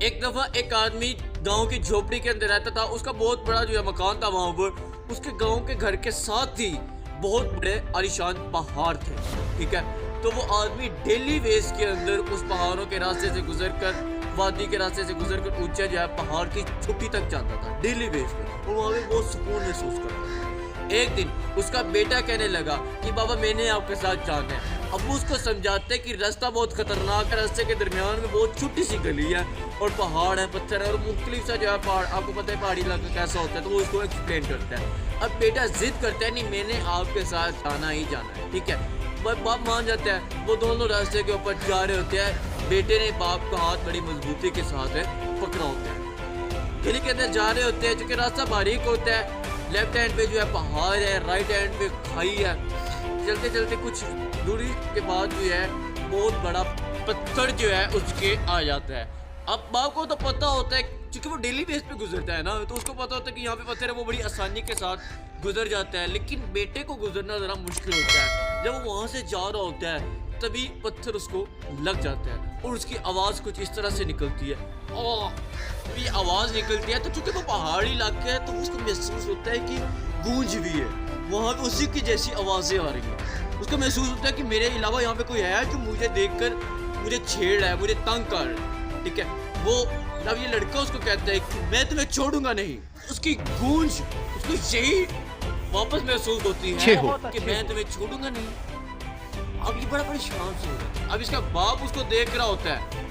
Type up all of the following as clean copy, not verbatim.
एक दफा एक आदमी गांव की झोपड़ी के अंदर रहता था। उसका बहुत बड़ा जो है मकान था वहां पर। उसके गांव के घर के साथ ही बहुत बड़े आलीशान पहाड़ थे। ठीक है, तो वो आदमी डेली बेस के अंदर उस पहाड़ों के रास्ते से गुजरकर, वादी के रास्ते से गुजरकर ऊंचे जो है पहाड़ की चोटी तक जाता था डेली बेस पे, और वहां पे बहुत सुकून महसूस करता था। एक दिन उसका बेटा कहने लगा कि बाबा मैंने आपके साथ जाना है। अब वो उसको समझाते कि रास्ता बहुत खतरनाक है, रास्ते के दरमियान में बहुत छोटी सी गली है और पहाड़ है, पत्थर है और मुख्तलिफ सा जो है पहाड़, आपको पता है पहाड़ी इलाका कैसा होता है, तो वो उसको एक्सप्लेन करता है। अब बेटा जिद करता है नहीं मैंने आपके साथ जाना ही जाना है। ठीक है, बाप मान जाता है। वो दोनों रास्ते के ऊपर जा रहे होते हैं। बेटे ने बाप का हाथ बड़ी मजबूती के साथ पकड़ा होता है। गली के अंदर जा रहे होते हैं, चूंकि रास्ता बारीक होता है। लेफ्ट हैंड पे जो है पहाड़ है, राइट हैंड पे खाई है। चलते चलते कुछ दूरी के बाद जो है बहुत बड़ा पत्थर जो है उसके आ जाता है। अब बाप को तो पता होता है, क्योंकि वो डेली बेस पे गुजरता है ना, तो उसको पता होता है कि यहाँ पे पत्थर है, वो बड़ी आसानी के साथ गुजर जाता है। लेकिन बेटे को गुजरना जरा मुश्किल होता है। जब वो वहां से जा रहा होता है तभी पत्थर उसको लग जाता है और उसकी आवाज कुछ इस तरह से निकलती है। ये आवाज निकलती है तो चूंकि वो पहाड़ी इलाके है तो उसको महसूस होता है कि गूंज भी है, वहां पे उसी की जैसी आवाजें आ रही हैं। उसको महसूस होता है कि मेरे अलावा यहाँ पे कोई है जो मुझे देखकर मुझे छेड़ रहा है, मुझे तंग कर रहा है। ठीक है, वो अब ये लड़का उसको कहता है कि मैं तुम्हें छोड़ूंगा नहीं। उसकी गूंज उसको यही वापस महसूस होती है कि मैं तुम्हें छोड़ूंगा नहीं। अब ये बड़ा परेशान से हो रहा है। अब इसका बाप उसको देख रहा होता है,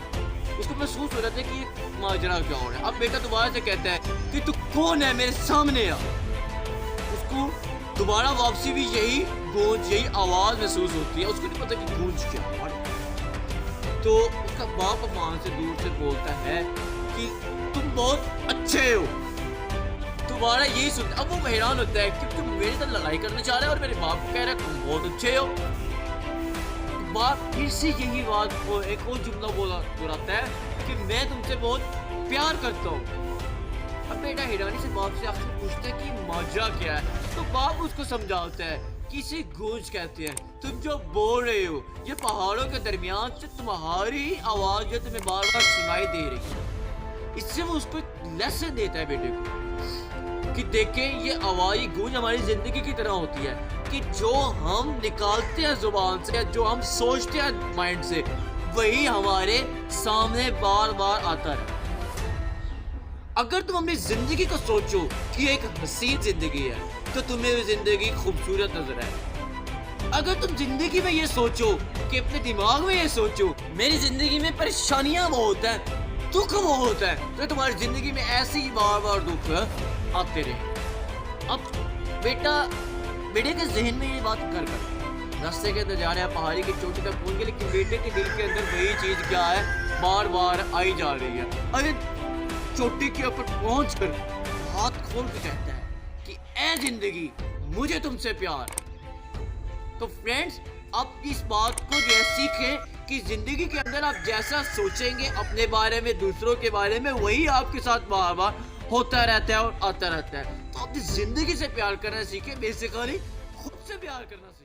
उसको महसूस हो रहा है कि ये माजरा क्या हो रहा है। अब बेटा दोबारा से कहता है कि तू कौन है, मेरे सामने आ। उसको दोबारा वापसी भी यही गूंज, यही आवाज महसूस होती है। उसको नहीं पता कि गूंज क्या है। तो उसका बाप वहां से दूर से बोलता है कि तुम बहुत अच्छे हो। दोबारा यही सुनता। अब वो हैरान होता है कि तुम मेरे साथ लड़ाई करना चाह रहे हो और मेरे बाप को कह रहे तुम बहुत अच्छे हो। बाप फिर से यही बात को एक और जुमला दोहराता है कि मैं तुमसे बहुत प्यार करता हूँ। अब बेटा हैरानी से बाप से आखिर पूछता है कि माजरा क्या है। तो बाप उसको समझाता है कि इसे गूंज कहते हैं। तुम जो बोल रहे हो ये पहाड़ों के दरमियान से तुम्हारी आवाज जो तुम्हें बार बार सुनाई दे रही है। इससे वो उसको लेसन देता है बेटे को कि देखें ये आवाज गूंज हमारी जिंदगी की तरह होती है कि जो हम निकालते हैं जुबान से, जो हम सोचते हैं माइंड से, वही हमारे सामने बार बार आता है। अगर तुम अपनी जिंदगी को सोचो कि एक हसीन जिंदगी है तो तुम्हें वो जिंदगी खूबसूरत नजर आए। अगर तुम जिंदगी में ये सोचो कि अपने दिमाग में ये सोचो मेरी जिंदगी में परेशानियां बहुत हैं, दुख बहुत है, तो तुम्हारी जिंदगी में ऐसे ही बार बार दुख आते रहे। अब बेटे के जहन में ये बात कर रास्ते के अंदर जा रहे हैं, पहाड़ी की चोटी तक पहुंच गए, लेकिन बेटे के दिल के अंदर वही चीज क्या है बार बार आई जा रही है। अरे चोटी के ऊपर पहुंचकर हाथ खोल के कहता है कि ऐ जिंदगी मुझे तुमसे प्यार। तो फ्रेंड्स आप इस बात को जो है सीखें कि जिंदगी के अंदर आप जैसा सोचेंगे अपने बारे में, दूसरों के बारे में, वही आपके साथ बार बार होता रहता है और आता रहता है। तो अपनी जिंदगी से प्यार करना सीखें, बेसिकली खुद से प्यार करना सीखें।